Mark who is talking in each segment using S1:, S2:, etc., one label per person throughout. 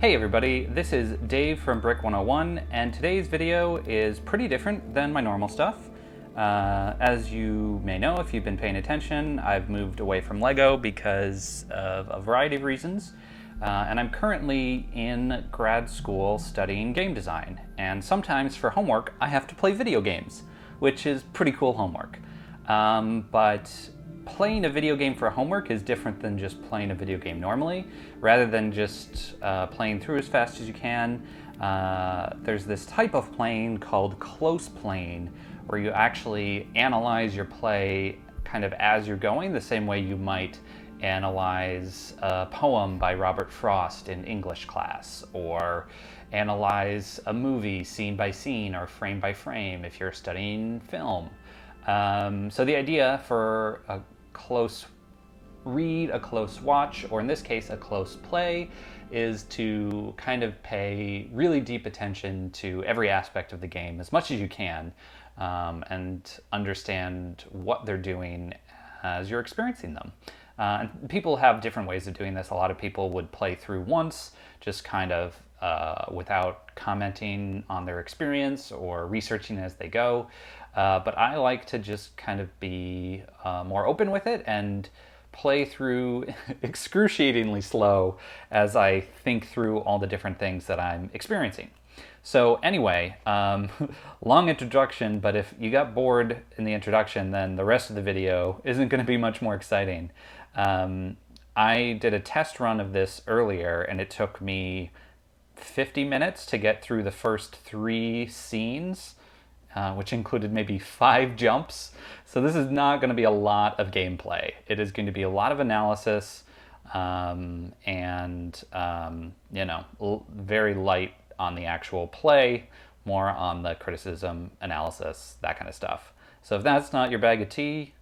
S1: Hey everybody, this is Dave from Brick 101, and today's video is pretty different than my normal stuff. As you may know, if you've been paying attention, I've moved away from Lego because of a variety of reasons, and I'm currently in grad school studying game design, and sometimes for homework I have to play video games, which is pretty cool homework. But playing a video game for homework is different than just playing a video game normally. Rather than just playing through as fast as you can, there's this type of playing called close playing, where you actually analyze your play kind of as you're going, the same way you might analyze a poem by Robert Frost in English class, or analyze a movie scene by scene or frame by frame if you're studying film. So the idea for a close read, a close watch, or in this case a close play, is to kind of pay really deep attention to every aspect of the game as much as you can, and understand what they're doing as you're experiencing them. And people have different ways of doing this. A lot of people would play through once, just kind of without commenting on their experience or researching as they go. But I like to just kind of be more open with it and play through excruciatingly slow as I think through all the different things that I'm experiencing. So anyway, long introduction, but if you got bored in the introduction, then the rest of the video isn't going to be much more exciting. I did a test run of this earlier, and it took me 50 minutes to get through the first 3 scenes, which included maybe 5 jumps. So this is not going to be a lot of gameplay. It is going to be a lot of analysis, very light on the actual play, more on the criticism, analysis, that kind of stuff. So if that's not your bag of tea,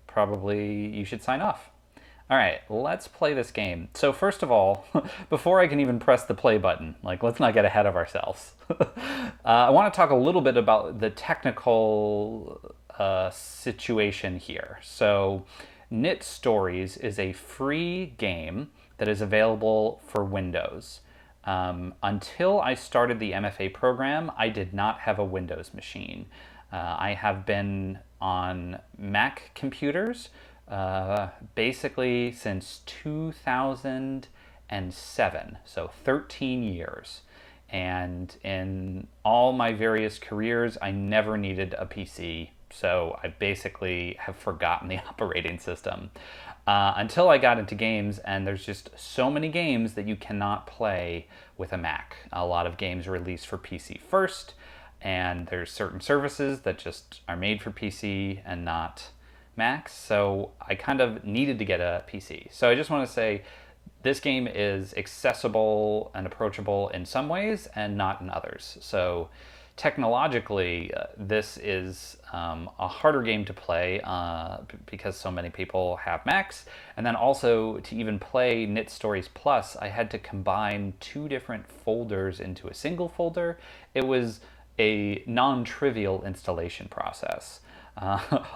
S1: probably you should sign off. All right, let's play this game. So first of all, before I can even press the play button, let's not get ahead of ourselves. I want to talk a little bit about the technical situation here. So Knytt Stories is a free game that is available for Windows. Until I started the MFA program, I did not have a Windows machine. I have been on Mac computers basically since 2007, so 13 years. And in all my various careers, I never needed a PC, so I basically have forgotten the operating system. Until I got into games, and there's just so many games that you cannot play with a Mac. A lot of games released for PC first, and there's certain services that just are made for PC and not Macs, so I kind of needed to get a PC. So I just want to say this game is accessible and approachable in some ways and not in others. So technologically, this is a harder game to play because so many people have Macs. And then also, to even play Knytt Stories Plus, I had to combine 2 different folders into a single folder. It was a non-trivial installation process.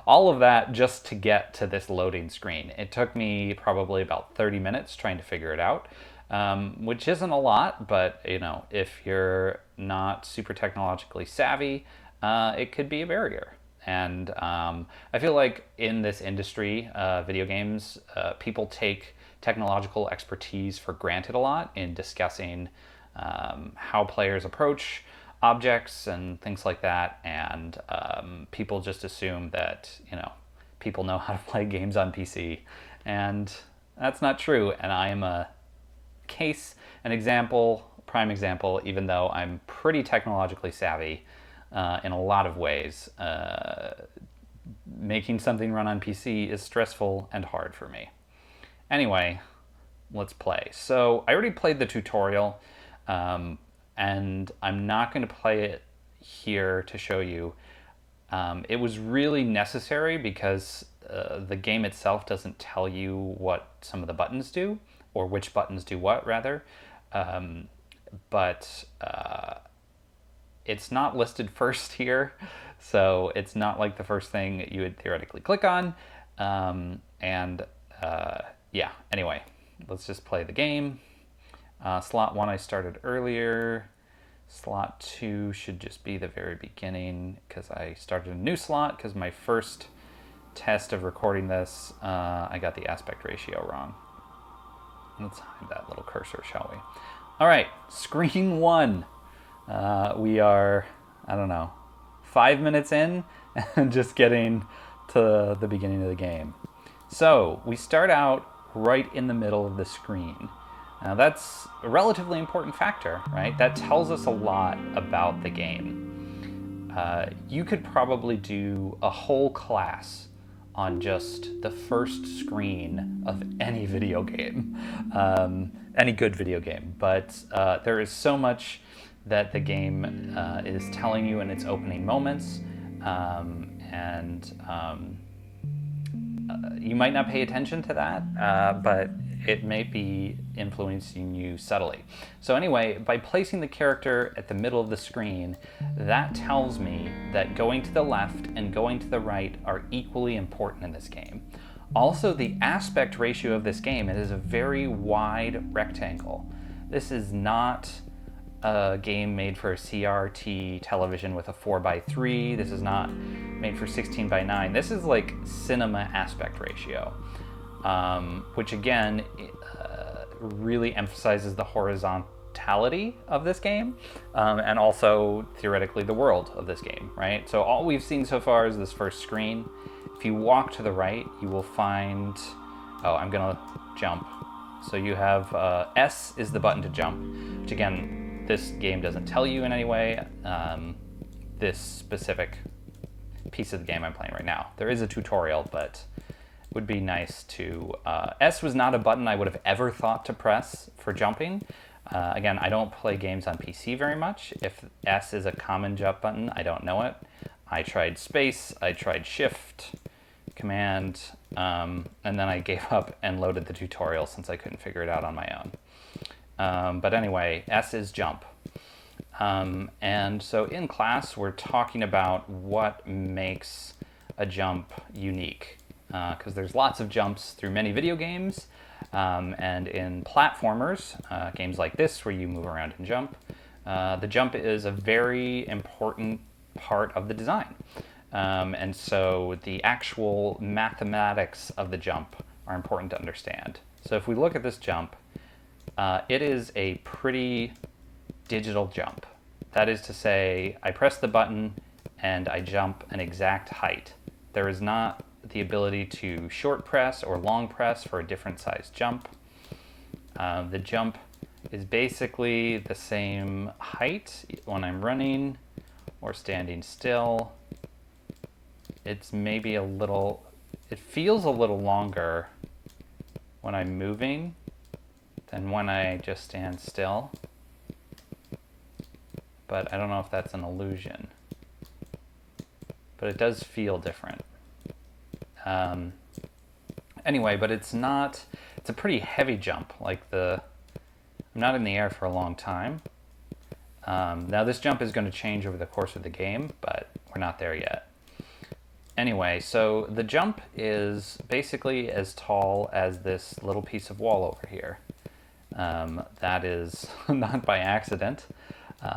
S1: All of that just to get to this loading screen. It took me probably about 30 minutes trying to figure it out, which isn't a lot, but if you're not super technologically savvy, it could be a barrier. And I feel like in this industry, video games, people take technological expertise for granted a lot in discussing how players approach objects and things like that, and people just assume that people know how to play games on PC, and that's not true. And I am a prime example, even though I'm pretty technologically savvy in a lot of ways. Making something run on PC is stressful and hard for me. Anyway, let's play. So I already played the tutorial, and I'm not going to play it here to show you. It was really necessary because the game itself doesn't tell you what some of the buttons do, or which buttons do what, rather. But it's not listed first here, so it's not like the first thing you would theoretically click on. Yeah, anyway, let's just play the game. Slot 1 I started earlier. Slot 2 should just be the very beginning because I started a new slot because my first test of recording this, I got the aspect ratio wrong. Let's hide that little cursor, shall we? All right, screen 1. We are, I don't know, 5 minutes in and just getting to the beginning of the game. So we start out right in the middle of the screen. Now that's a relatively important factor, right? That tells us a lot about the game. You could probably do a whole class on just the first screen of any video game, any good video game. But there is so much that the game is telling you in its opening moments, you might not pay attention to that, but it may be influencing you subtly. So anyway, by placing the character at the middle of the screen, that tells me that going to the left and going to the right are equally important in this game. Also, the aspect ratio of this game, it is a very wide rectangle. This is not a game made for a CRT television with a 4:3. This is not made for 16:9. This is like cinema aspect ratio, which again really emphasizes the horizontality of this game, and also theoretically the world of this game, right? So all we've seen so far is this first screen. If you walk to the right, you will find, oh, I'm gonna jump. So you have S is the button to jump, which again, this game doesn't tell you in any way, this specific piece of the game I'm playing right now. There is a tutorial, but it would be nice to... S was not a button I would have ever thought to press for jumping. Again, I don't play games on PC very much. If S is a common jump button, I don't know it. I tried space, I tried shift, command, and then I gave up and loaded the tutorial since I couldn't figure it out on my own. But anyway, S is jump. And so in class, we're talking about what makes a jump unique. Because there's lots of jumps through many video games. And in platformers, games like this where you move around and jump, the jump is a very important part of the design. And so the actual mathematics of the jump are important to understand. So if we look at this jump, it is a pretty digital jump. That is to say, I press the button and I jump an exact height. There is not the ability to short press or long press for a different size jump. The jump is basically the same height when I'm running or standing still. It's maybe a little, it feels a little longer when I'm moving than when I just stand still. But I don't know if that's an illusion. But it does feel different. Anyway, but it's not, it's a pretty heavy jump. Like I'm not in the air for a long time. Now this jump is going to change over the course of the game, but we're not there yet. Anyway, so the jump is basically as tall as this little piece of wall over here. That is not by accident.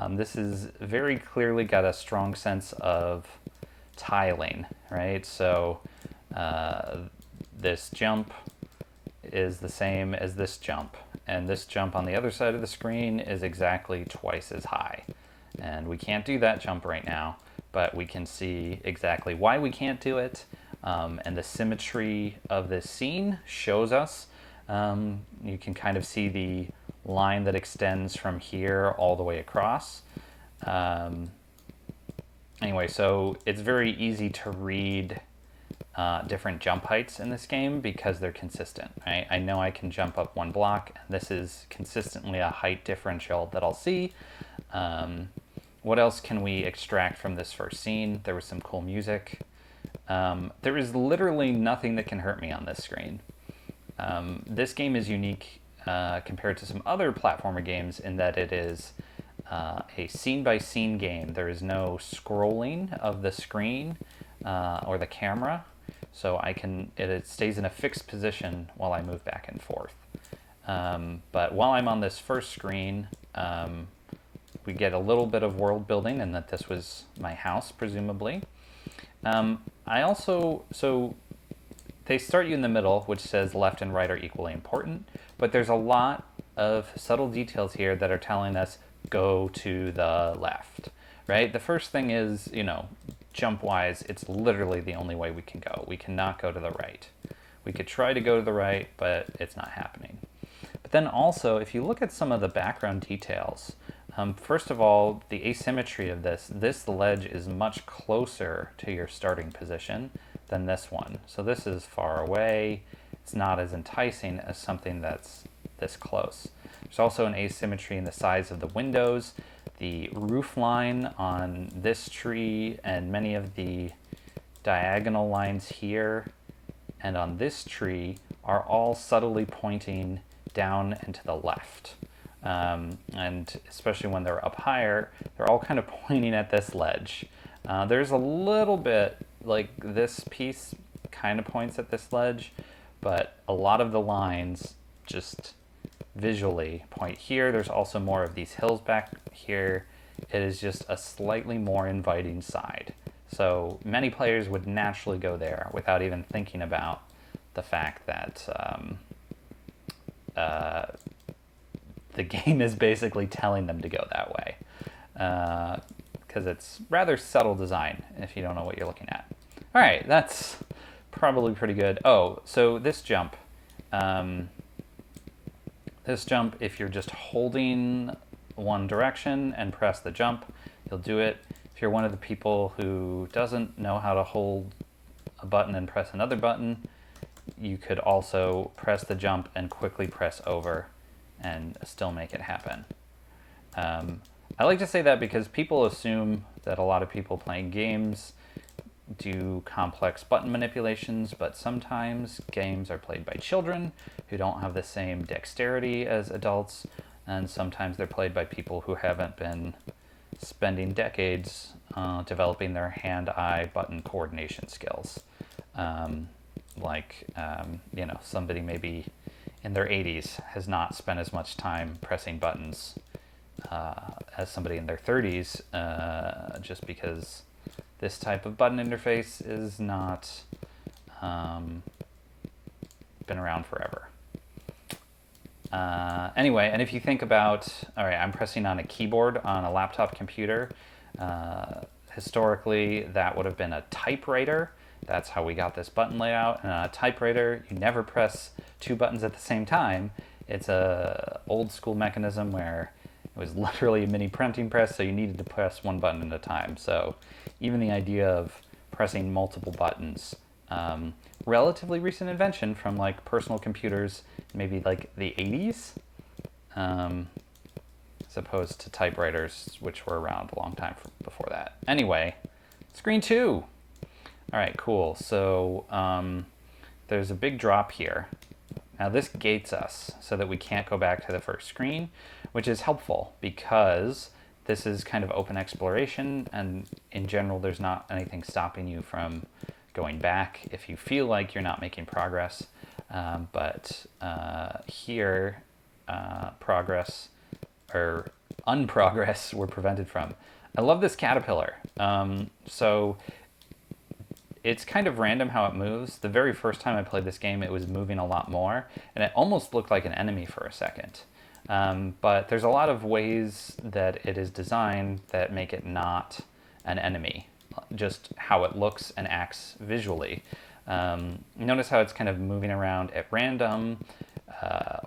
S1: This is very clearly got a strong sense of tiling, right? So this jump is the same as this jump, and this jump on the other side of the screen is exactly twice as high. And we can't do that jump right now, but we can see exactly why we can't do it, and the symmetry of this scene shows us. You can kind of see the line that extends from here all the way across. Anyway, so it's very easy to read different jump heights in this game because they're consistent, right? I know I can jump up one block, and this is consistently a height differential that I'll see. What else can we extract from this first scene? There was some cool music. There is literally nothing that can hurt me on this screen. This game is unique compared to some other platformer games in that it is a scene-by-scene game. There is no scrolling of the screen or the camera, so it stays in a fixed position while I move back and forth. But while I'm on this first screen, we get a little bit of world building, and that this was my house, presumably. So they start you in the middle, which says left and right are equally important, but there's a lot of subtle details here that are telling us go to the left, right? The first thing is, jump-wise, it's literally the only way we can go. We cannot go to the right. We could try to go to the right, but it's not happening. But then also, if you look at some of the background details, first of all, the asymmetry of this ledge is much closer to your starting position than this one. So this is far away. It's not as enticing as something that's this close. There's also an asymmetry in the size of the windows. The roof line on this tree and many of the diagonal lines here and on this tree are all subtly pointing down and to the left. And especially when they're up higher, they're all kind of pointing at this ledge. There's a little bit, like this piece kind of points at this ledge, but a lot of the lines just visually point here. There's also more of these hills back here. It is just a slightly more inviting side. So many players would naturally go there without even thinking about the fact that the game is basically telling them to go that way. Because it's rather subtle design if you don't know what you're looking at. All right, that's probably pretty good. Oh, so this jump, if you're just holding one direction and press the jump, you'll do it. If you're one of the people who doesn't know how to hold a button and press another button, you could also press the jump and quickly press over and still make it happen. I like to say that because people assume that a lot of people playing games do complex button manipulations, but sometimes games are played by children who don't have the same dexterity as adults, and sometimes they're played by people who haven't been spending decades developing their hand-eye button coordination skills. Somebody maybe in their 80s has not spent as much time pressing buttons as somebody in their 30s, just because this type of button interface is not been around forever. Anyway, and if you think about, all right, I'm pressing on a keyboard on a laptop computer. Historically, that would have been a typewriter. That's how we got this button layout. And on a typewriter, you never press two buttons at the same time. It's a old school mechanism where it was literally a mini printing press, so you needed to press one button at a time. So even the idea of pressing multiple buttons, relatively recent invention from like personal computers, maybe like the 80s, as opposed to typewriters, which were around a long time before that. Anyway, screen 2. All right, cool. So there's a big drop here. Now this gates us so that we can't go back to the first screen, which is helpful because this is kind of open exploration, and in general there's not anything stopping you from going back if you feel like you're not making progress. But here, progress or unprogress we're prevented from. I love this caterpillar. So it's kind of random how it moves. The very first time I played this game, it was moving a lot more, and it almost looked like an enemy for a second. But there's a lot of ways that it is designed that make it not an enemy, just how it looks and acts visually. Notice how it's kind of moving around at random,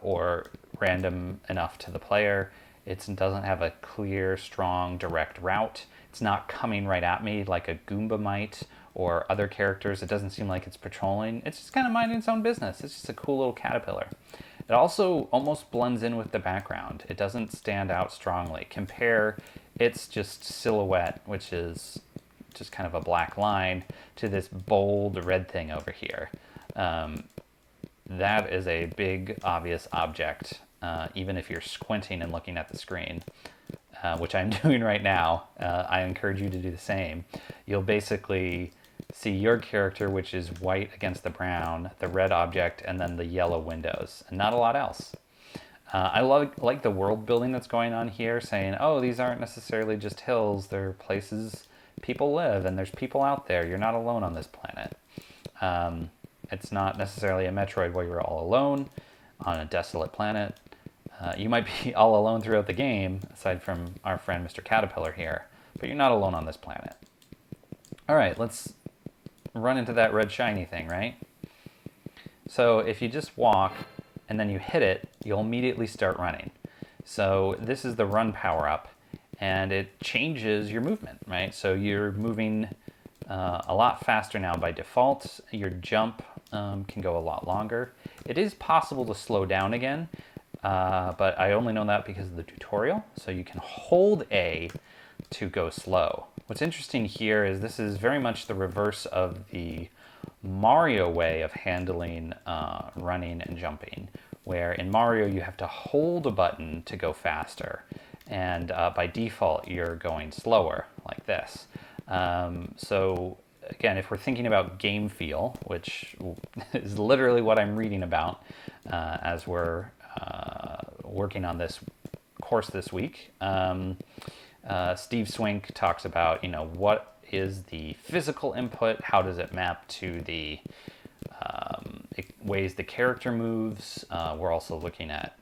S1: or random enough to the player. It doesn't have a clear, strong, direct route. It's not coming right at me like a Goomba might, or other characters. It doesn't seem like it's patrolling. It's just kind of minding its own business. It's just a cool little caterpillar. It also almost blends in with the background. It doesn't stand out strongly. Compare its just silhouette, which is just kind of a black line, to this bold red thing over here. That is a big, obvious object, even if you're squinting and looking at the screen, which I'm doing right now. I encourage you to do the same. You'll basically see your character, which is white against the brown, the red object, and then the yellow windows, and not a lot else. I like the world building that's going on here, saying, oh, these aren't necessarily just hills, they're places people live, and there's people out there. You're not alone on this planet. It's not necessarily a Metroid where you're all alone on a desolate planet. You might be all alone throughout the game, aside from our friend Mr. Caterpillar here, but you're not alone on this planet. All right, let's run into that red shiny thing, right? So if you just walk and then you hit it, you'll immediately start running. So this is the run power-up, and it changes your movement, right? So you're moving a lot faster now by default. Your jump can go a lot longer. It is possible to slow down again, but I only know that because of the tutorial. So you can hold A to go slow. What's interesting here is this is very much the reverse of the Mario way of handling running and jumping, where in Mario you have to hold a button to go faster, and by default you're going slower like this. So again, if we're thinking about game feel, which is literally what I'm reading about as we're working on this course this week, Steve Swink talks about, what is the physical input, how does it map to the ways the character moves. We're also looking at,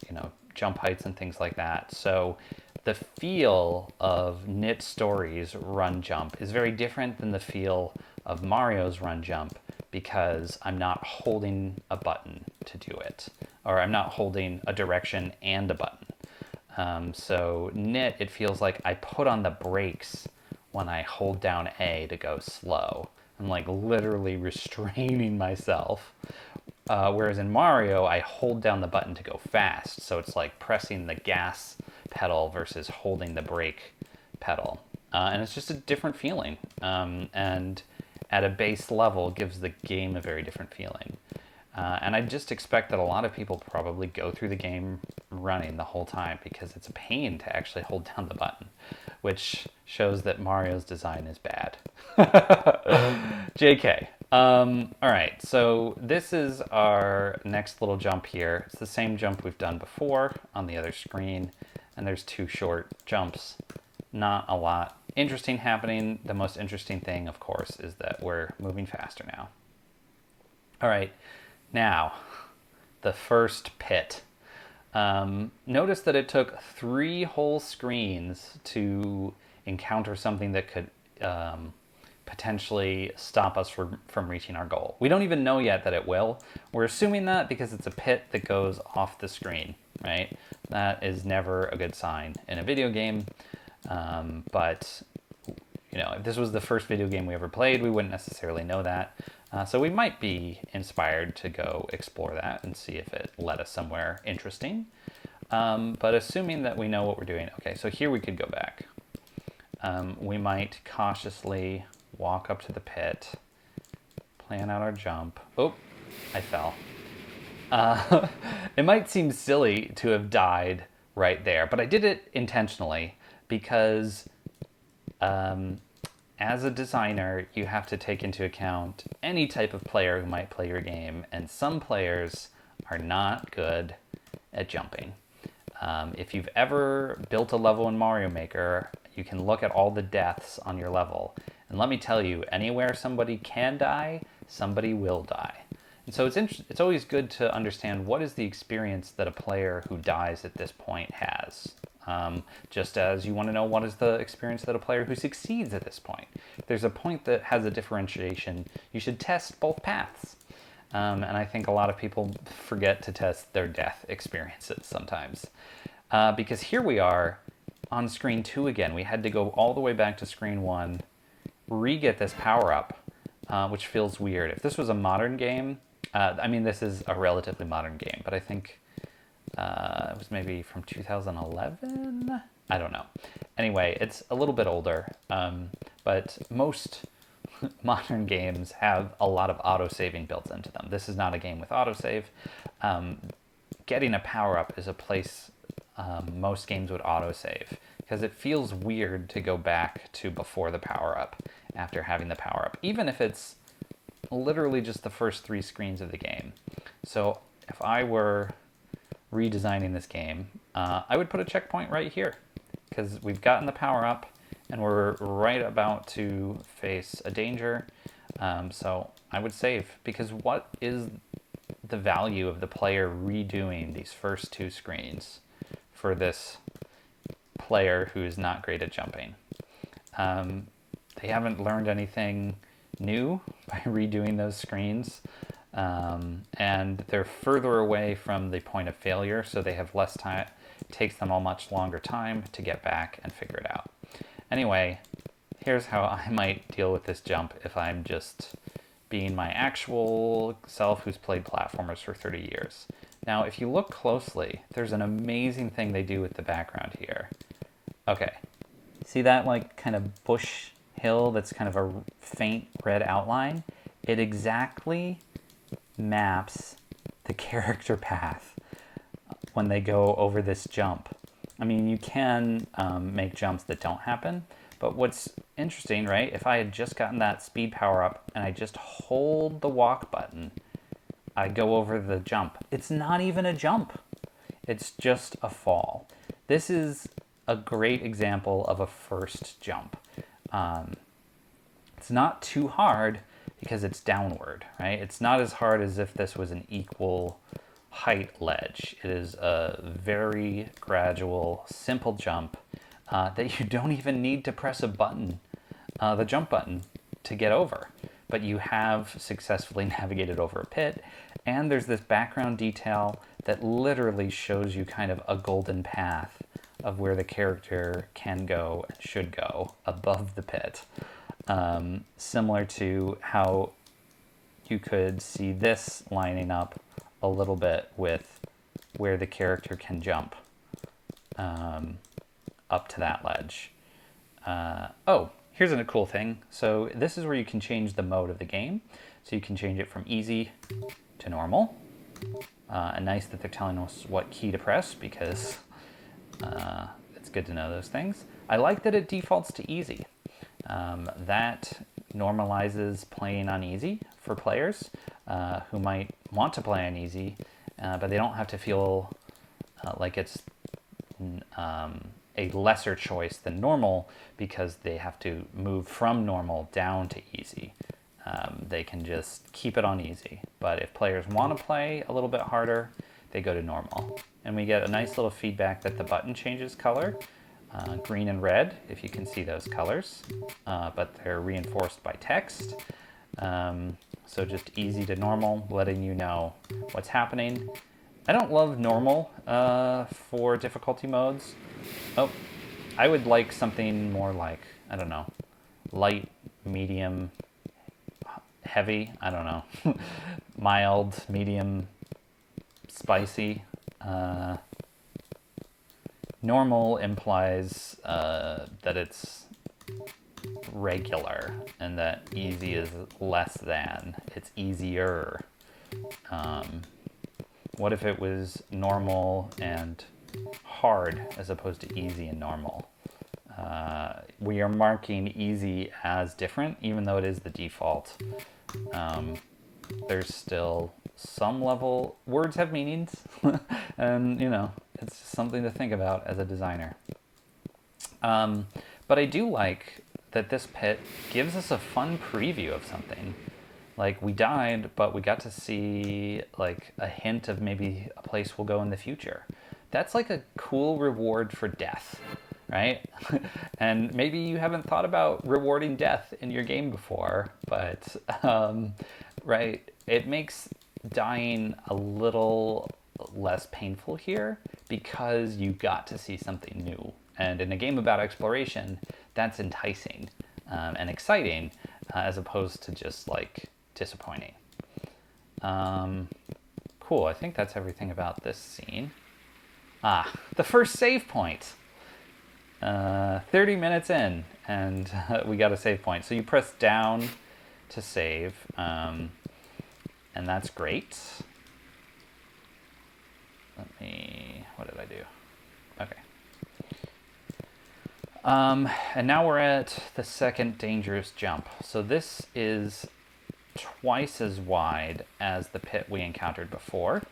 S1: jump heights and things like that. So the feel of Knytt Stories run jump is very different than the feel of Mario's run jump, because I'm not holding a button to do it, or I'm not holding a direction and a button. So Knytt, it feels like I put on the brakes when I hold down A to go slow. I'm like literally restraining myself. Whereas in Mario, I hold down the button to go fast. So it's like pressing the gas pedal versus holding the brake pedal. And it's just a different feeling. And at a base level gives the game a very different feeling. And I just expect that a lot of people probably go through the game running the whole time because it's a pain to actually hold down the button, which shows that Mario's design is bad. JK. All right, so this is our next little jump here. It's the same jump we've done before on the other screen, and there's two short jumps. Not a lot interesting happening. The most interesting thing, of course, is that we're moving faster now. All right, now, the first pit. Notice that it took 3 whole screens to encounter something that could potentially stop us from reaching our goal. We don't even know yet that it will. We're assuming that because it's a pit that goes off the screen, right? That is never a good sign in a video game. But, if this was the first video game we ever played, we wouldn't necessarily know that. So we might be inspired to go explore that and see if it led us somewhere interesting. But assuming that we know what we're doing, okay, so here we could go back. We might cautiously walk up to the pit, plan out our jump. Oh, I fell. It might seem silly to have died right there, but I did it intentionally because as a designer, you have to take into account any type of player who might play your game, and some players are not good at jumping. If you've ever built a level in Mario Maker, you can look at all the deaths on your level. And let me tell you, anywhere somebody can die, somebody will die. And so it's always good to understand what is the experience that a player who dies at this point has. Just as you want to know what is the experience that a player who succeeds at this point. If there's a point that has a differentiation, you should test both paths. And I think a lot of people forget to test their death experiences sometimes. Because here we are on screen 2 again. We had to go all the way back to screen 1, re-get this power-up, which feels weird. If this was a modern game, this is a relatively modern game, but I think it was maybe from 2011? I don't know. Anyway, it's a little bit older, but most modern games have a lot of auto-saving built into them. This is not a game with autosave. Getting a power-up is a place most games would autosave, because it feels weird to go back to before the power-up after having the power-up, even if it's literally just the first 3 screens of the game. So if I were redesigning this game, I would put a checkpoint right here, because we've gotten the power up and we're right about to face a danger. So I would save, because what is the value of the player redoing these first two screens for this player who is not great at jumping? They haven't learned anything new by redoing those screens, and they're further away from the point of failure, so they have less time. It takes them a much longer time to get back and figure it out. Anyway, here's how I might deal with this jump if I'm just being my actual self who's played platformers for 30 years. Now, if you look closely, there's an amazing thing they do with the background here. Okay, see that like kind of bush hill that's kind of a faint red outline? It exactly maps the character path when they go over this jump. I mean, you can make jumps that don't happen, but what's interesting, right? If I had just gotten that speed power up and I just hold the walk button, I go over the jump. It's not even a jump. It's just a fall. This is a great example of a first jump. It's not too hard because it's downward, right? It's not as hard as if this was an equal height ledge. It is a very gradual, simple jump that you don't even need to press a button, the jump button, to get over. But you have successfully navigated over a pit, and there's this background detail that literally shows you kind of a golden path of where the character can go and should go above the pit. Similar to how you could see this lining up a little bit with where the character can jump up to that ledge. Oh, here's a cool thing. So this is where you can change the mode of the game. So you can change it from easy to normal. And nice that they're telling us what key to press, because it's good to know those things. I like that it defaults to easy. That normalizes playing on easy for players who might want to play on easy, but they don't have to feel like it's a lesser choice than normal because they have to move from normal down to easy. They can just keep it on easy. But if players want to play a little bit harder, they go to normal. And we get a nice little feedback that the button changes color. Green and red, if you can see those colors, but they're reinforced by text. So just easy to normal, letting you know what's happening. I don't love normal for difficulty modes. Oh, I would like something more like, I don't know, light, medium, heavy, I don't know, mild, medium, spicy. Normal implies that it's regular and that easy is less than. It's easier. What if it was normal and hard as opposed to easy and normal? We are marking easy as different, even though it is the default. There's still some level, words have meanings, and you know, it's just something to think about as a designer. But I do like that this pit gives us a fun preview of something. Like, we died, but we got to see like a hint of maybe a place we'll go in the future. That's like a cool reward for death, right? And maybe you haven't thought about rewarding death in your game before, but right, it makes dying a little less painful here because you got to see something new. And in a game about exploration, that's enticing and exciting as opposed to just like disappointing. Cool, I think that's everything about this scene. Ah, the first save point. 30 minutes in, and we got a save point. So you press down to save, and that's great. What did I do? Okay. And now we're at the second dangerous jump. So this is twice as wide as the pit we encountered before.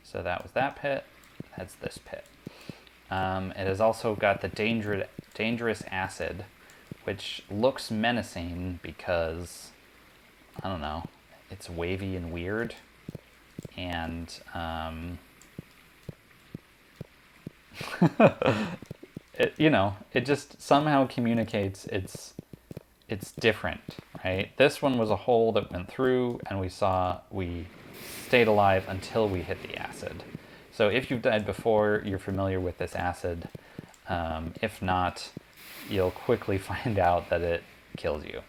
S1: So that was that pit, as this pit. It has also got the dangerous acid, which looks menacing because, I don't know, it's wavy and weird, and it just somehow communicates it's different, right? This one was a hole that went through, and we stayed alive until we hit the acid. So if you've died before, you're familiar with this acid. If not, you'll quickly find out that it kills you.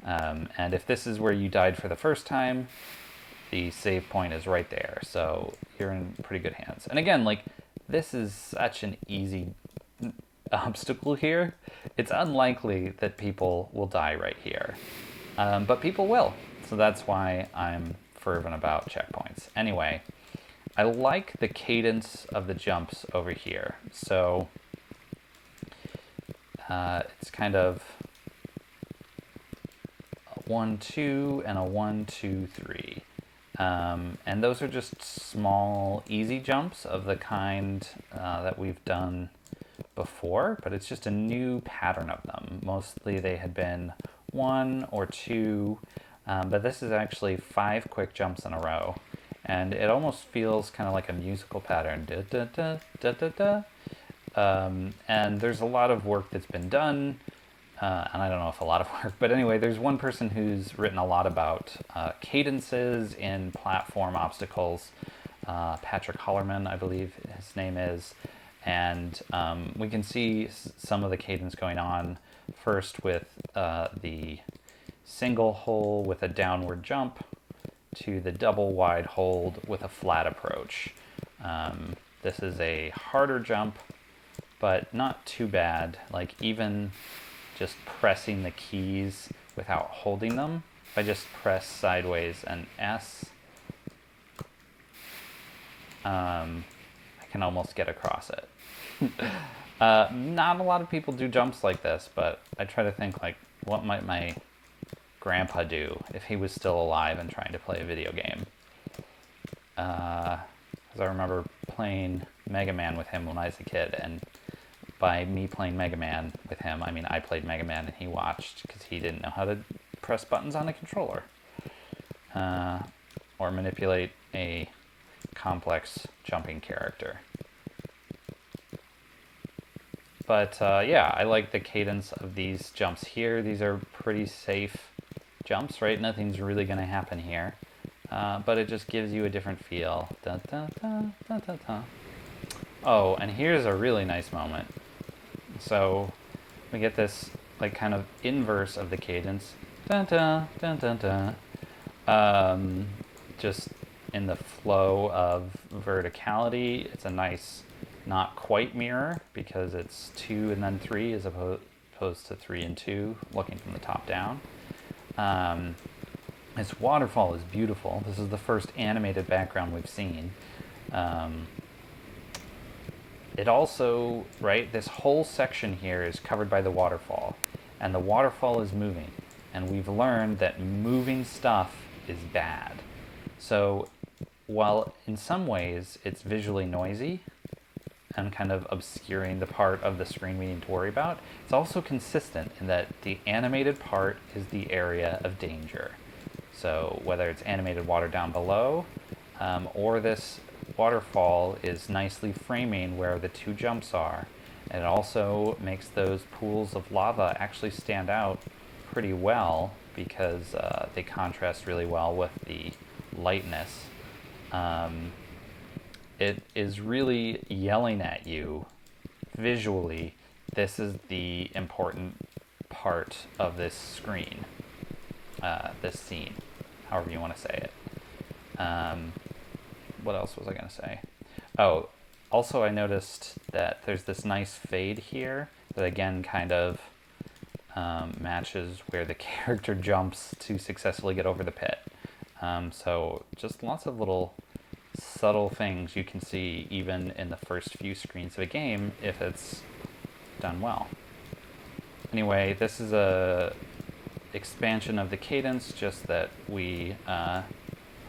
S1: And if this is where you died for the first time, the save point is right there. So you're in pretty good hands. And again, like, this is such an easy obstacle here. It's unlikely that people will die right here. But people will. So that's why I'm fervent about checkpoints. Anyway, I like the cadence of the jumps over here. So it's kind of a 1, 2, and a 1, 2, 3. And those are just small, easy jumps of the kind that we've done before, but it's just a new pattern of them. Mostly they had been 1 or 2, but this is actually 5 quick jumps in a row. And it almost feels kind of like a musical pattern. Da, da, da, da, da, da. And there's a lot of work that's been done, and I don't know if a lot of work, but anyway, there's one person who's written a lot about cadences in platform obstacles. Patrick Hollerman, I believe his name is. And we can see some of the cadence going on first with the single hole with a downward jump to the double wide hold with a flat approach. This is a harder jump, but not too bad. Like, even just pressing the keys without holding them, if I just press sideways and S, I can almost get across it. Not a lot of people do jumps like this, but I try to think, like, what might my grandpa do if he was still alive and trying to play a video game? Because I remember playing Mega Man with him when I was a kid, and by me playing Mega Man with him, I mean I played Mega Man and he watched, because he didn't know how to press buttons on a controller or manipulate a complex jumping character. But yeah, I like the cadence of these jumps here. These are pretty safe jumps, right? Nothing's really going to happen here. But it just gives you a different feel. Da, da, da, da, da, da. Oh, and here's a really nice moment. So we get this, like, kind of inverse of the cadence. Da, da, da, da, da. Just in the flow of verticality. It's a nice, not quite mirror, because it's 2 and then 3 as opposed to 3 and 2, looking from the top down. This waterfall is beautiful. This is the first animated background we've seen. It also, right, this whole section here is covered by the waterfall, and the waterfall is moving, and we've learned that moving stuff is bad. So while in some ways it's visually noisy and kind of obscuring the part of the screen we need to worry about, it's also consistent in that the animated part is the area of danger. So whether it's animated water down below, or this waterfall is nicely framing where the 2 jumps are. And it also makes those pools of lava actually stand out pretty well, because they contrast really well with the lightness. It is really yelling at you visually. This is the important part of this screen, this scene, however you want to say it. What else was I going to say? Oh, also I noticed that there's this nice fade here that again kind of matches where the character jumps to successfully get over the pit. So just lots of little subtle things you can see even in the first few screens of a game if it's done well. Anyway, this is a expansion of the cadence, just that we have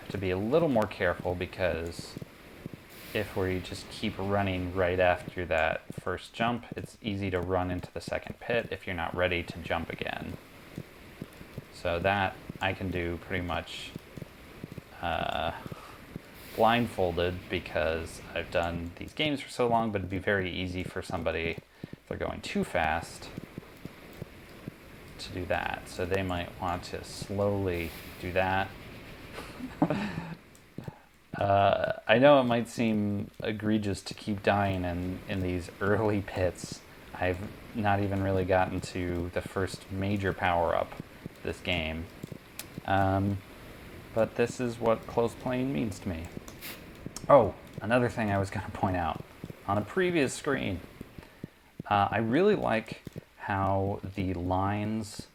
S1: to be a little more careful, because if we just keep running right after that first jump, it's easy to run into the second pit if you're not ready to jump again. So that I can do pretty much blindfolded because I've done these games for so long, but it'd be very easy for somebody, if they're going too fast, to do that. So they might want to slowly do that. I know it might seem egregious to keep dying in these early pits. I've not even really gotten to the first major power-up this game. But this is what close playing means to me. Oh, another thing I was going to point out. On a previous screen, I really like how the lines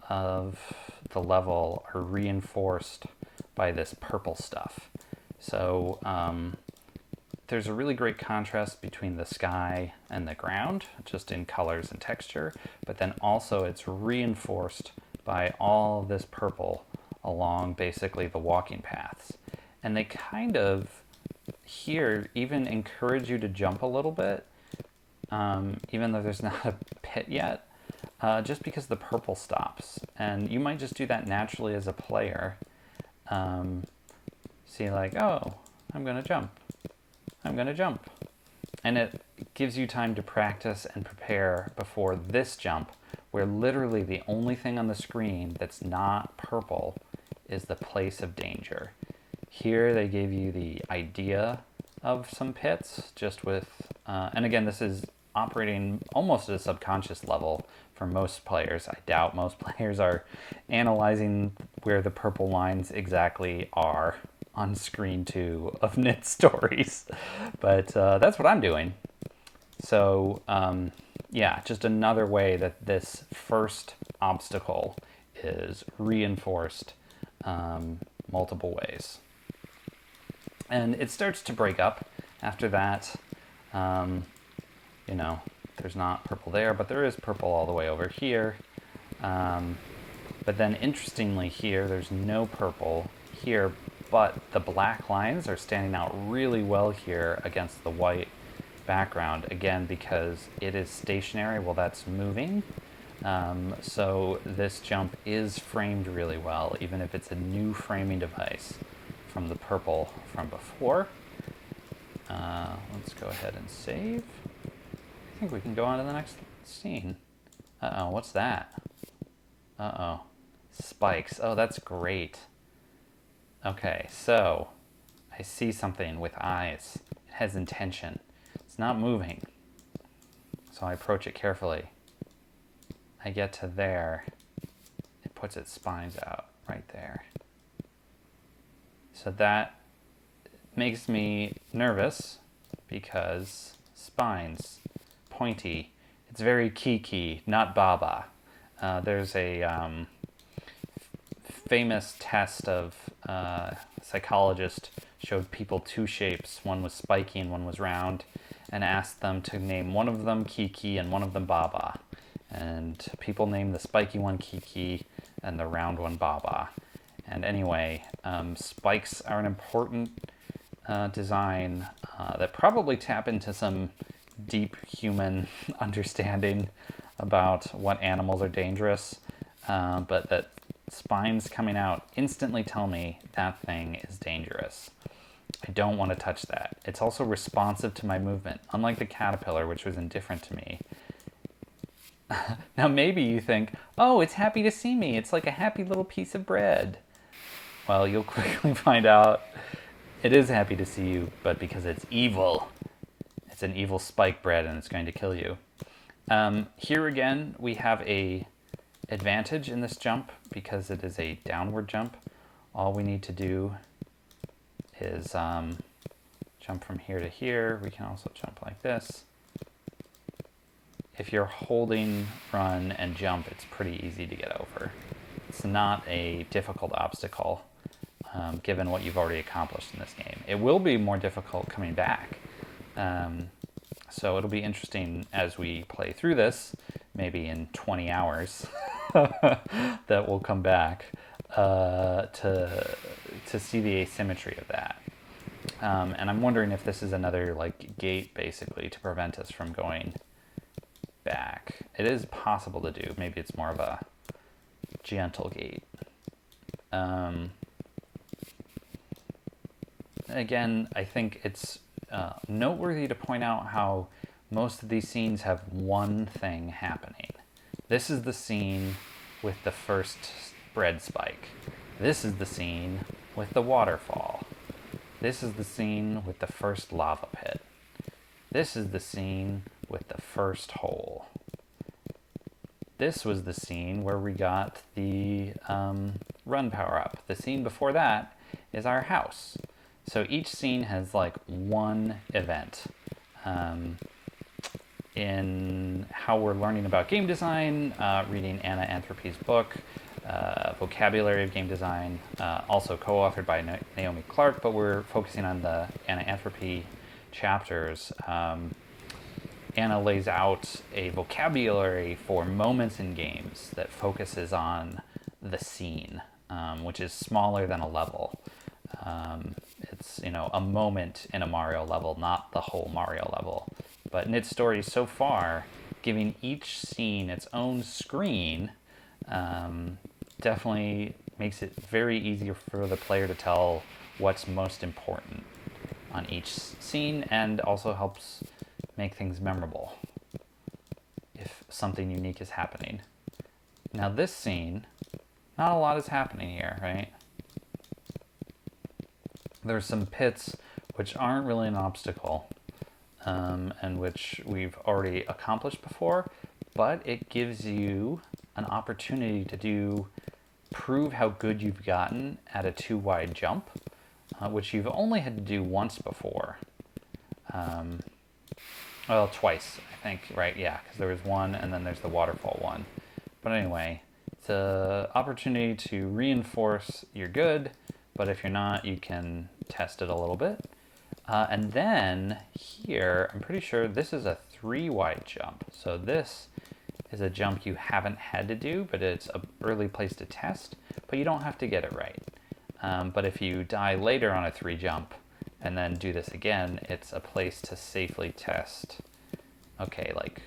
S1: of the level are reinforced by this purple stuff. So there's a really great contrast between the sky and the ground, just in colors and texture, but then also it's reinforced by all this purple along basically the walking paths. And they kind of here even encourage you to jump a little bit, even though there's not a pit yet, just because the purple stops. And you might just do that naturally as a player. See, like, oh, I'm going to jump. I'm going to jump. And it gives you time to practice and prepare before this jump, where literally the only thing on the screen that's not purple is the place of danger. Here they gave you the idea of some pits, just with, and again, this is operating almost at a subconscious level for most players. I doubt most players are analyzing where the purple lines exactly are on screen 2 of Knytt Stories, but that's what I'm doing. So yeah, just another way that this first obstacle is reinforced multiple ways. And it starts to break up after that. You know, there's not purple there, but there is purple all the way over here. But then interestingly here, there's no purple here, but the black lines are standing out really well here against the white background, again, because it is stationary while that's moving. So this jump is framed really well, even if it's a new framing device from the purple from before. Let's go ahead and save. I think we can go on to the next scene. Uh-oh, what's that? Uh-oh. Spikes. Oh, that's great. Okay, so I see something with eyes. It has intention. It's not moving. So I approach it carefully. I get to there. It puts its spines out right there. So that makes me nervous because spines, pointy. It's very Kiki, not Baba. There's a famous test of psychologist showed people two shapes. One was spiky and one was round, and asked them to name one of them Kiki and one of them Baba. And people named the spiky one Kiki and the round one Baba. And anyway, spikes are an important design that probably tap into some deep human understanding about what animals are dangerous, but that spines coming out instantly tell me that thing is dangerous. I don't want to touch that. It's also responsive to my movement, unlike the caterpillar, which was indifferent to me. Now maybe you think, oh, it's happy to see me. It's like a happy little piece of bread. Well, you'll quickly find out it is happy to see you, but because it's evil. It's an evil spike bread and it's going to kill you. Here again, we have a advantage in this jump because it is a downward jump. All we need to do is jump from here to here. We can also jump like this. If you're holding run and jump, it's pretty easy to get over. It's not a difficult obstacle, given what you've already accomplished in this game. It will be more difficult coming back. So it'll be interesting as we play through this, maybe in 20 hours, that we'll come back to see the asymmetry of that. And I'm wondering if this is another like gate basically to prevent us from going back. It is possible to do. Maybe it's more of a gentle gate. Again, I think it's noteworthy to point out how most of these scenes have one thing happening. This is the scene with the first bread spike. This is the scene with the waterfall. This is the scene with the first lava pit. This is the scene with the first hole. This was the scene where we got the run power-up. The scene before that is our house. So each scene has like one event. In how we're learning about game design, reading Anna Anthropy's book, Vocabulary of Game Design, also co-authored by Naomi Clark, but we're focusing on the Anna Anthropy chapters. Anna lays out a vocabulary for moments in games that focuses on the scene, which is smaller than a level. It's, you know, a moment in a Mario level, not the whole Mario level. But Knytt Stories so far, giving each scene its own screen, definitely makes it very easy for the player to tell what's most important on each scene, and also helps make things memorable if something unique is happening. Now this scene, not a lot is happening here, right? There's some pits which aren't really an obstacle, and which we've already accomplished before, but it gives you an opportunity to prove how good you've gotten at a too wide jump, which you've only had to do once before. Well, twice, I think, right? Yeah, because there was one and then there's the waterfall one. But anyway, it's an opportunity to reinforce you're good, but if you're not, you can test it a little bit. And then here, I'm pretty sure this is a 3 wide jump. So this is a jump you haven't had to do, but it's an early place to test, but you don't have to get it right. But if you die later on a 3 jump and then do this again, it's a place to safely test. Okay, like,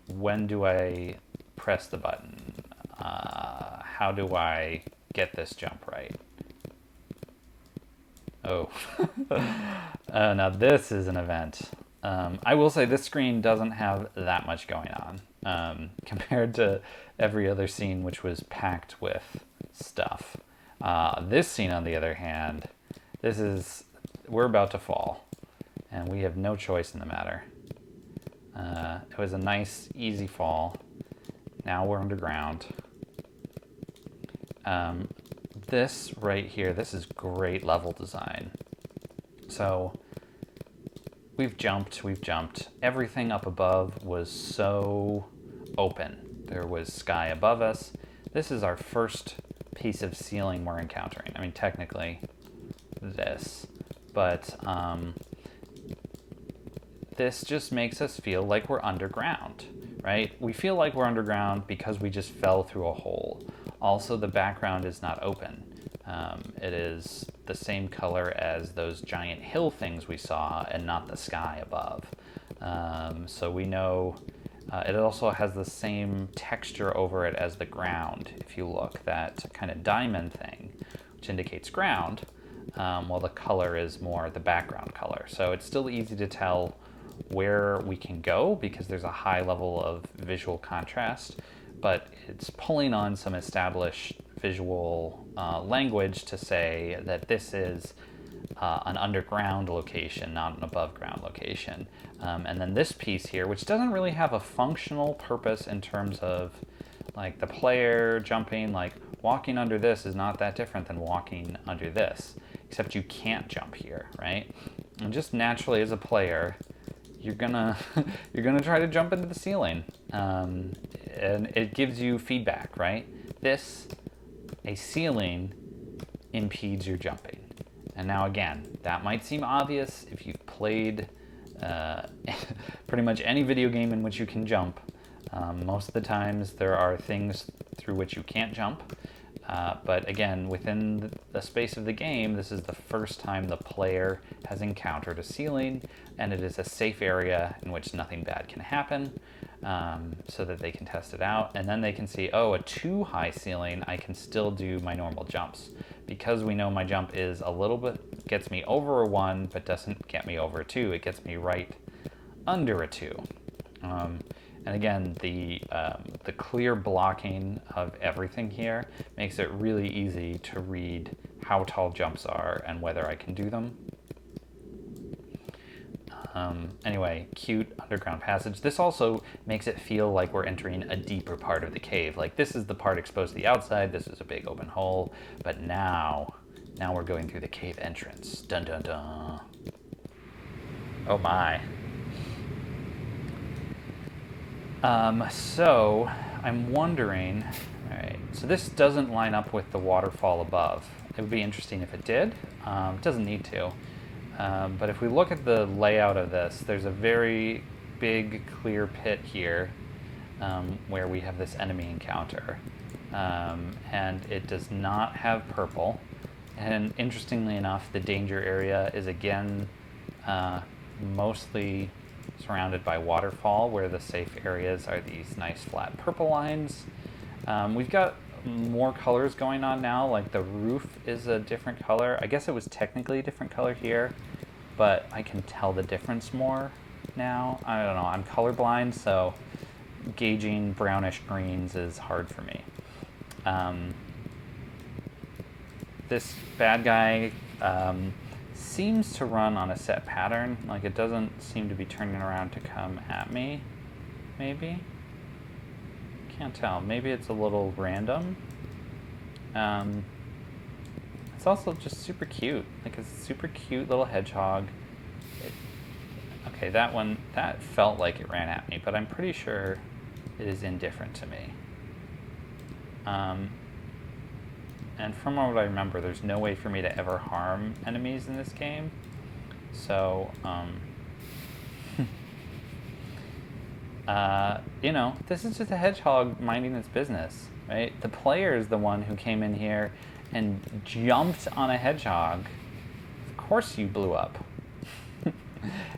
S1: when do I press the button? How do I get this jump right? Oh, now this is an event. I will say this screen doesn't have that much going on compared to every other scene, which was packed with stuff. This scene, on the other hand, we're about to fall, and we have no choice in the matter. It was a nice, easy fall. Now we're underground. This right here, this is great level design. So we've jumped. Everything up above was so open. There was sky above us. This is our first piece of ceiling we're encountering. I mean, technically this, but this just makes us feel like we're underground, right? We feel like we're underground because we just fell through a hole. Also, the background is not open. It is the same color as those giant hill things we saw and not the sky above. So we know it also has the same texture over it as the ground. If you look, that kind of diamond thing, which indicates ground, while the color is more the background color. So it's still easy to tell where we can go because there's a high level of visual contrast, but it's pulling on some established visual language to say that this is an underground location, not an above ground location. And then this piece here, which doesn't really have a functional purpose in terms of like the player jumping, like walking under this is not that different than walking under this, except you can't jump here, right? And just naturally as a player, you're gonna try to jump into the ceiling, and it gives you feedback, right? A ceiling impedes your jumping. And now again, that might seem obvious if you've played pretty much any video game in which you can jump. Most of the times there are things through which you can't jump. But again, within the space of the game, this is the first time the player has encountered a ceiling, and it is a safe area in which nothing bad can happen, so that they can test it out. And then they can see, oh, a too high ceiling, I can still do my normal jumps. Because we know my jump is a little bit, gets me over a 1, but doesn't get me over a 2. It gets me right under a 2. And again, the clear blocking of everything here makes it really easy to read how tall jumps are and whether I can do them. Anyway, cute underground passage. This also makes it feel like we're entering a deeper part of the cave. Like, this is the part exposed to the outside, this is a big open hole, but now we're going through the cave entrance. Dun dun dun. Oh my. So I'm wondering, all right, so this doesn't line up with the waterfall above. It would be interesting if it did. It doesn't need to. But if we look at the layout of this, there's a very big clear pit here where we have this enemy encounter. And it does not have purple. And interestingly enough, the danger area is again mostly surrounded by waterfall, where the safe areas are these nice flat purple lines. We've got more colors going on now, like the roof is a different color. I guess it was technically a different color here, but I can tell the difference more now. I don't know, I'm colorblind, so gauging brownish greens is hard for me. This bad guy seems to run on a set pattern. Like, it doesn't seem to be turning around to come at me, maybe? Can't tell. Maybe it's a little random. It's also just super cute. Like, a super cute little hedgehog. Okay, that one, that felt like it ran at me, but I'm pretty sure it is indifferent to me. And from what I remember, there's no way for me to ever harm enemies in this game. So, you know, this is just a hedgehog minding its business, right? The player is the one who came in here and jumped on a hedgehog. Of course you blew up.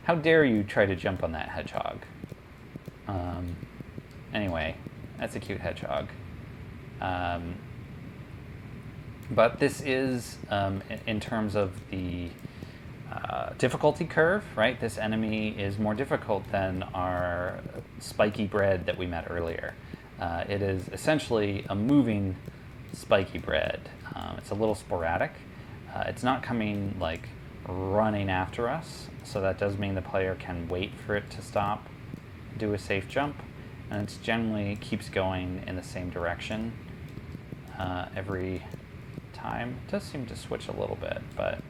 S1: How dare you try to jump on that hedgehog? Anyway, that's a cute hedgehog. But this is, in terms of the difficulty curve, right? This enemy is more difficult than our spiky bread that we met earlier. It is essentially a moving spiky bread. It's a little sporadic. It's not coming like running after us, so that does mean the player can wait for it to stop, do a safe jump, and it generally keeps going in the same direction every time. It does seem to switch a little bit, but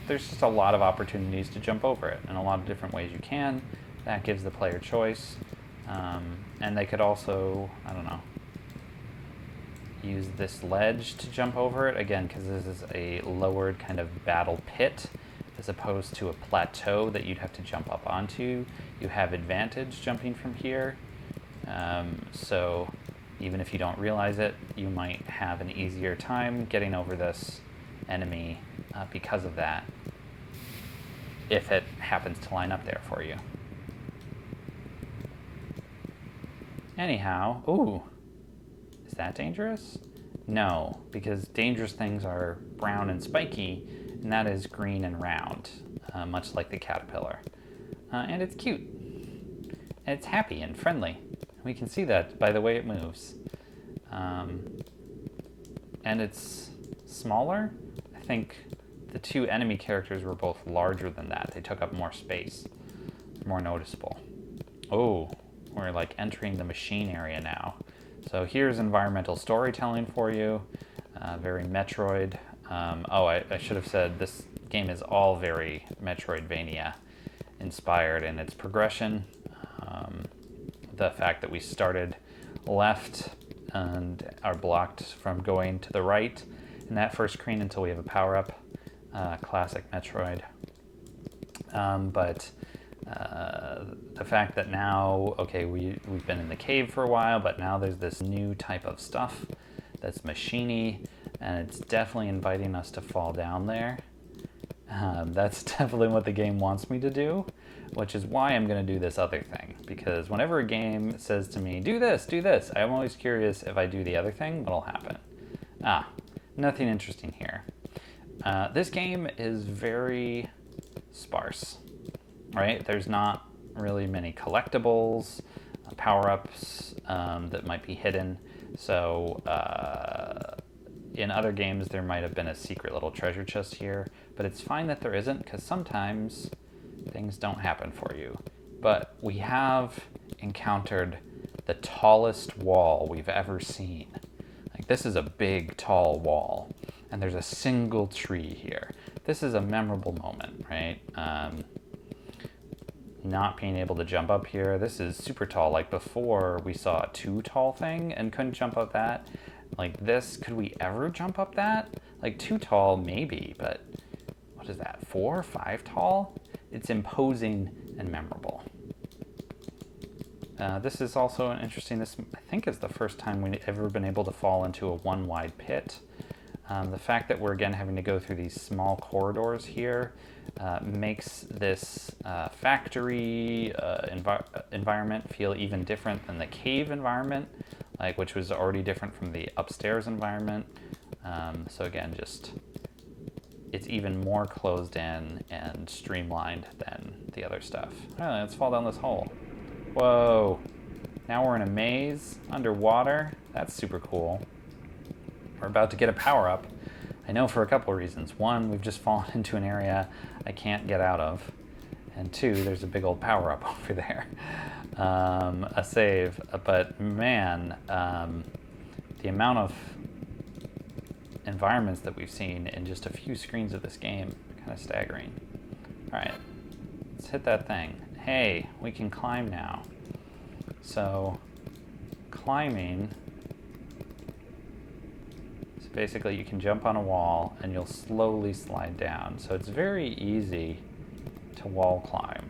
S1: there's just a lot of opportunities to jump over it in a lot of different ways you can. That gives the player choice. And they could also, I don't know, use this ledge to jump over it, again, because this is a lowered kind of battle pit as opposed to a plateau that you'd have to jump up onto. You have advantage jumping from here. So even if you don't realize it, you might have an easier time getting over this enemy because of that, if it happens to line up there for you. Anyhow, ooh, is that dangerous? No, because dangerous things are brown and spiky, and that is green and round, much like the caterpillar. And it's cute. And it's happy and friendly. We can see that by the way it moves. And it's smaller. I think the two enemy characters were both larger than that. They took up more space, more noticeable. Oh, we're like entering the machine area now. So here's environmental storytelling for you. Very Metroid. I should have said this game is all very Metroidvania inspired in its progression. The fact that we started left and are blocked from going to the right in that first screen until we have a power-up. Classic Metroid. But The fact that now, okay, we've been in the cave for a while, but now there's this new type of stuff that's machiney, and it's definitely inviting us to fall down there. That's definitely what the game wants me to do, which is why I'm going to do this other thing. Because whenever a game says to me, do this, I'm always curious if I do the other thing, what'll happen. Nothing interesting here. This game is very sparse, right? There's not really many collectibles, power-ups that might be hidden. So in other games, there might have been a secret little treasure chest here, but it's fine that there isn't, because sometimes things don't happen for you. But we have encountered the tallest wall we've ever seen. Like, this is a big, tall wall, and there's a single tree here. This is a memorable moment, right? Not being able to jump up here. This is super tall. Like before, we saw a too tall thing and couldn't jump up that. Like this, could we ever jump up that? Like too tall, maybe, but what is that, 4 or 5 tall? It's imposing and memorable. This is also an interesting, this I think is the first time we've ever been able to fall into a one wide pit. The fact that we're again having to go through these small corridors here makes this factory environment feel even different than the cave environment, like which was already different from the upstairs environment. So again, just it's even more closed in and streamlined than the other stuff. All right, let's fall down this hole. Whoa! Now we're in a maze underwater. That's super cool. We're about to get a power-up. I know for a couple of reasons. One, we've just fallen into an area I can't get out of. And two, there's a big old power-up over there. A save. But man, the amount of environments that we've seen in just a few screens of this game, kind of staggering. All right, let's hit that thing. Hey, we can climb now. So, climbing, so basically you can jump on a wall and you'll slowly slide down. So it's very easy to wall climb.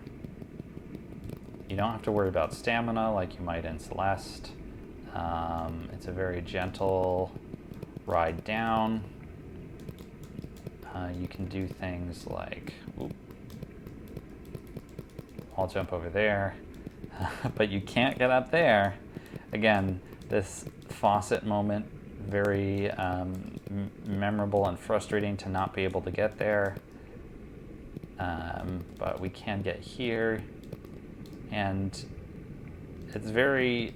S1: You don't have to worry about stamina like you might in Celeste. It's a very gentle ride down. You can do things like, I'll jump over there, but you can't get up there. Again, this faucet moment, very memorable and frustrating to not be able to get there. But we can get here, and it's very,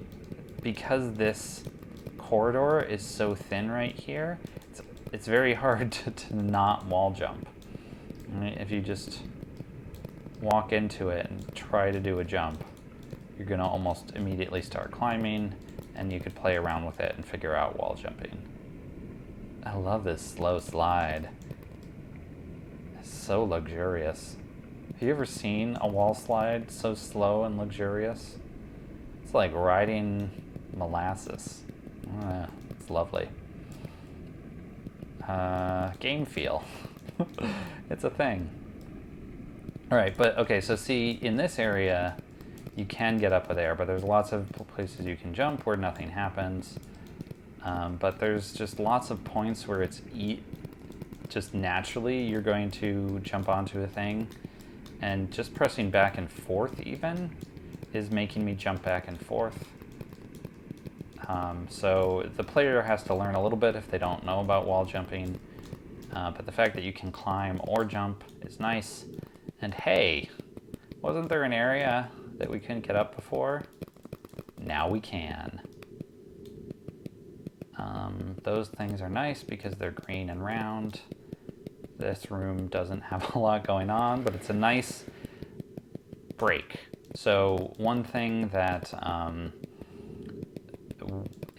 S1: because this corridor is so thin right here, it's very hard to not wall jump. Right? If you just walk into it and try to do a jump, you're gonna almost immediately start climbing, and you could play around with it and figure out wall jumping. I love this slow slide. It's so luxurious. Have you ever seen a wall slide so slow and luxurious? It's like riding molasses. It's lovely. Game feel. It's a thing. All right, but okay, so see, in this area, you can get up there, but there's lots of places you can jump where nothing happens. But there's just lots of points where it's just naturally you're going to jump onto a thing, and just pressing back and forth even is making me jump back and forth. So the player has to learn a little bit if they don't know about wall jumping, but the fact that you can climb or jump is nice. And hey, wasn't there an area that we couldn't get up before? Now we can. Those things are nice because they're green and round. This room doesn't have a lot going on, but it's a nice break. So one thing that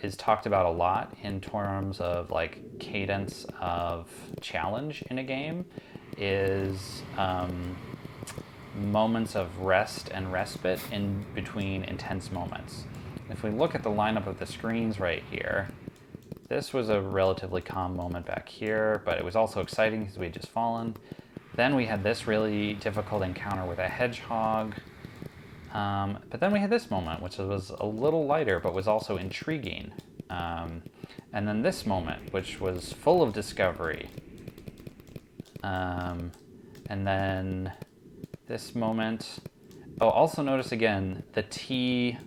S1: is talked about a lot in terms of like cadence of challenge in a game is moments of rest and respite in between intense moments. If we look at the lineup of the screens right here, this was a relatively calm moment back here, but it was also exciting because we had just fallen. Then we had this really difficult encounter with a hedgehog. But then we had this moment, which was a little lighter, but was also intriguing. And then this moment, which was full of discovery. And then this moment. Oh, also notice again, the T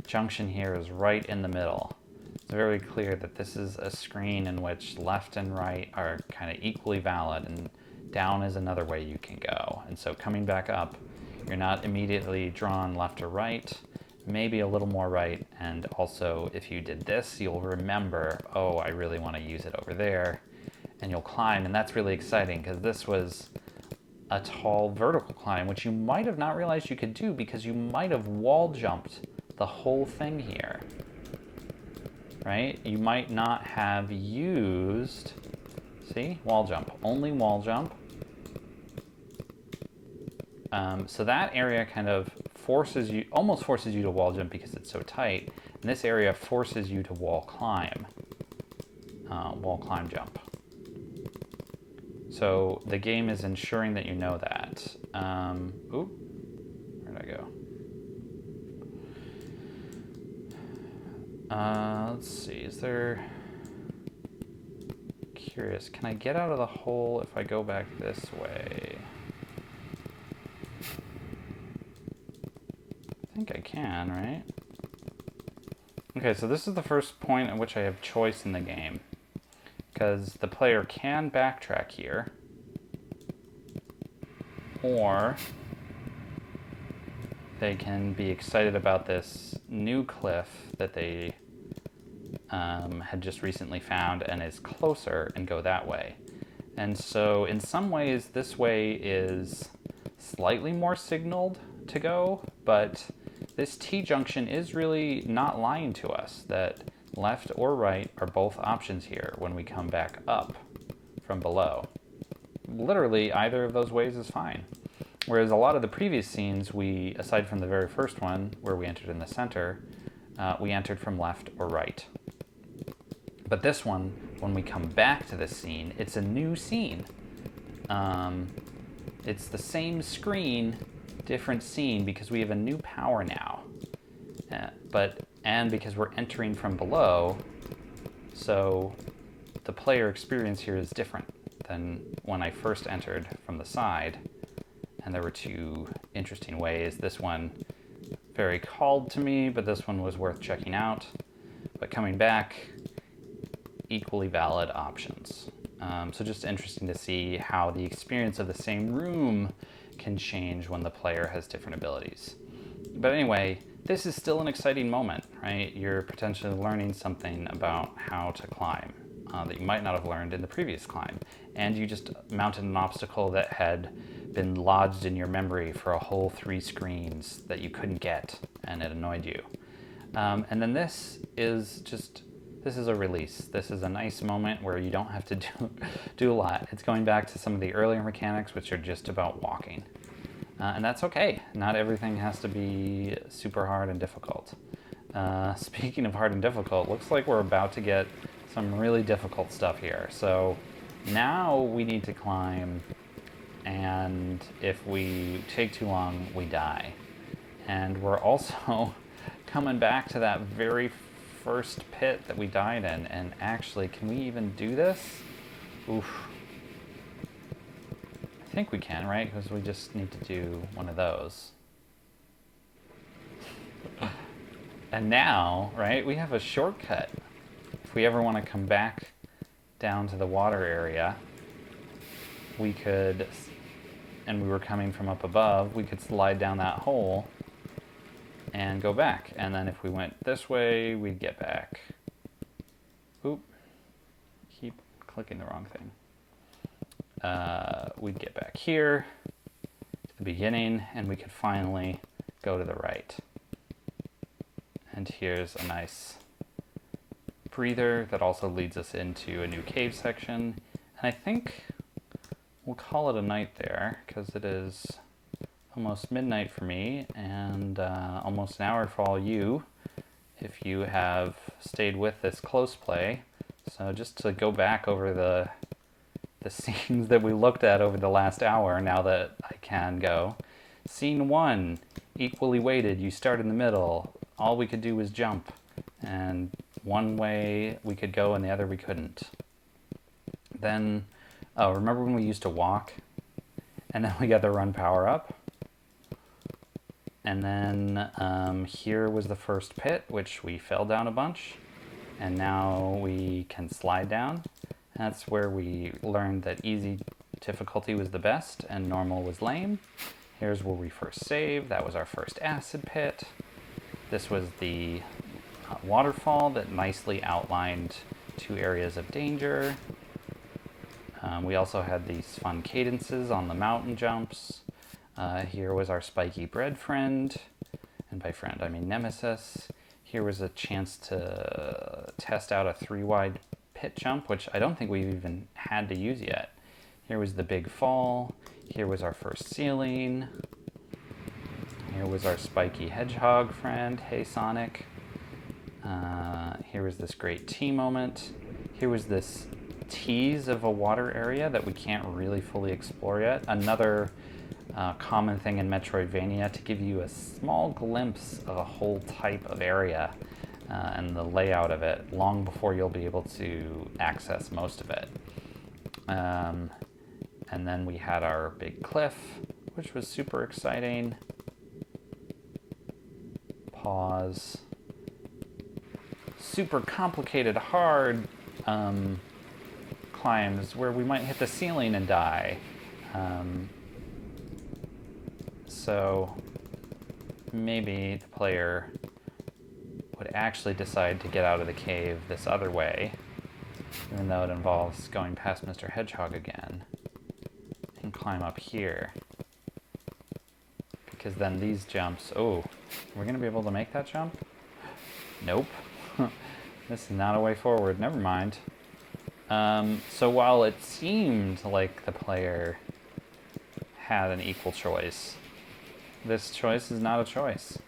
S1: junction here is right in the middle. It's very clear that this is a screen in which left and right are kind of equally valid, and down is another way you can go. And so coming back up, you're not immediately drawn left or right, maybe a little more right, and also if you did this, you'll remember, oh, I really want to use it over there, and you'll climb, and that's really exciting because this was a tall vertical climb, which you might have not realized you could do because you might have wall jumped the whole thing here, right? You might not have used, see, wall jump, only wall jump. So that area kind of forces you, almost forces you to wall jump because it's so tight. And this area forces you to wall climb jump. So the game is ensuring that you know that. Oop, where did I go? Let's see, is there... Curious, can I get out of the hole if I go back this way? I think I can, right? Okay, so this is the first point at which I have choice in the game, because the player can backtrack here, or they can be excited about this new cliff that they had just recently found and is closer and go that way. And so in some ways this way is slightly more signaled to go, but this T-junction is really not lying to us that left or right are both options here when we come back up from below. Literally either of those ways is fine. Whereas a lot of the previous scenes, we, aside from the very first one where we entered in the center, we entered from left or right. But this one, when we come back to this scene, it's a new scene. It's the same screen, different scene, because we have a new power now. And because we're entering from below, so the player experience here is different than when I first entered from the side. And there were two interesting ways. This one very called to me, but this one was worth checking out. But coming back, equally valid options. So just interesting to see how the experience of the same room can change when the player has different abilities. But anyway, this is still an exciting moment, right? You're potentially learning something about how to climb that you might not have learned in the previous climb. And you just mounted an obstacle that had been lodged in your memory for a whole 3 screens that you couldn't get, and it annoyed you. And then this is a release. This is a nice moment where you don't have to do a lot. It's going back to some of the earlier mechanics, which are just about walking. And that's okay. Not everything has to be super hard and difficult. Speaking of hard and difficult, looks like we're about to get some really difficult stuff here. So now we need to climb, and if we take too long, we die. And we're also coming back to that very first pit that we died in, and actually, can we even do this? Oof. I think we can, right? Because we just need to do one of those. And now, right, we have a shortcut. If we ever want to come back down to the water area, we could, and we were coming from up above, we could slide down that hole and go back. And then if we went this way, we'd get back. Oop. Keep clicking the wrong thing. We'd get back here to the beginning, and we could finally go to the right. And here's a nice breather that also leads us into a new cave section. And I think we'll call it a night there, because it is almost midnight for me, and almost an hour for all you, if you have stayed with this close play. So just to go back over the the scenes that we looked at over the last hour, now that I can go. Scene 1, equally weighted, you start in the middle. All we could do was jump, and one way we could go and the other we couldn't. Then, oh, remember when we used to walk? And then we got the run power-up. And then here was the first pit, which we fell down a bunch. And now we can slide down. That's where we learned that easy difficulty was the best and normal was lame. Here's where we first saved. That was our first acid pit. This was the waterfall that nicely outlined 2 areas of danger. We also had these fun cadences on the mountain jumps. Here was our spiky bread friend, and by friend I mean nemesis. Here was a chance to test out a 3-wide pit jump, which I don't think we've even had to use yet. Here was the big fall. Here was our first ceiling. Here was our spiky hedgehog friend. Hey, Sonic. Here was this great tea moment. Here was this tease of a water area that we can't really fully explore yet. Another common thing in Metroidvania to give you a small glimpse of a whole type of area and the layout of it long before you'll be able to access most of it. And then we had our big cliff, which was super exciting. Pause. Super complicated, hard climbs where we might hit the ceiling and die. So maybe the player would actually decide to get out of the cave this other way, even though it involves going past Mr. Hedgehog again, and climb up here. Because then these jumps, oh, we're gonna be able to make that jump? Nope. This is not a way forward, never mind. So while it seemed like the player had an equal choice, this choice is not a choice.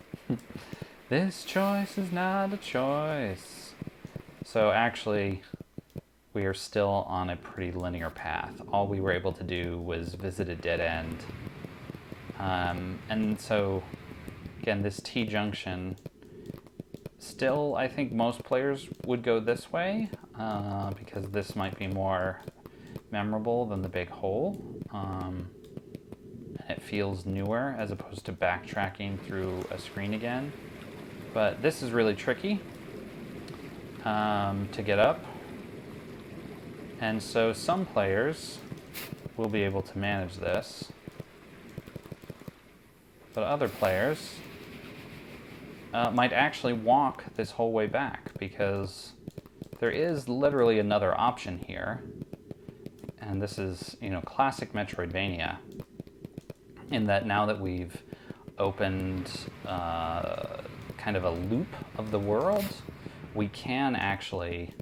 S1: This choice is not a choice. So actually, we are still on a pretty linear path. All we were able to do was visit a dead end. And so, again, this T-junction, still, I think most players would go this way, because this might be more memorable than the big hole. It feels newer as opposed to backtracking through a screen again. But this is really tricky to get up. And so some players will be able to manage this, but other players might actually walk this whole way back, because there is literally another option here. And this is, classic Metroidvania, in that now that we've opened kind of a loop of the world, we can actually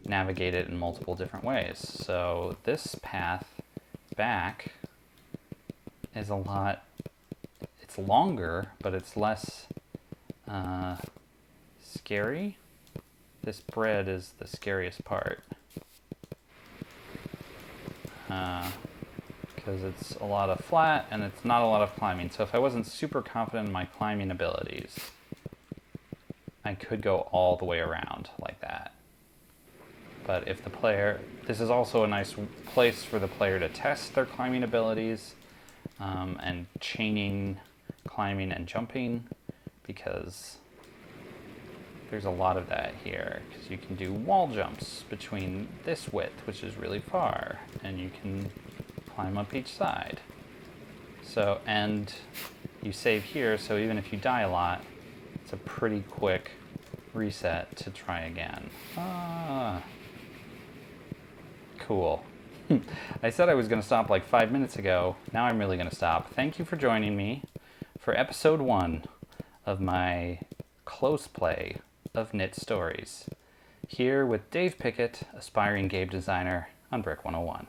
S1: navigate it in multiple different ways. So this path back is it's longer, but it's less scary. This bread is the scariest part, because it's a lot of flat and it's not a lot of climbing. So if I wasn't super confident in my climbing abilities, I could go all the way around like that. But if the player, this is also a nice place for the player to test their climbing abilities, and chaining, climbing, and jumping, because there's a lot of that here. Because you can do wall jumps between this width, which is really far, and you can climb up each side. So, and you save here, so even if you die a lot, it's a pretty quick reset to try again. Cool. I said I was going to stop like 5 minutes ago. Now I'm really going to stop. Thank you for joining me for episode 1 of my close play of Knytt Stories, here with Dave Pickett, aspiring game designer on Brick 101.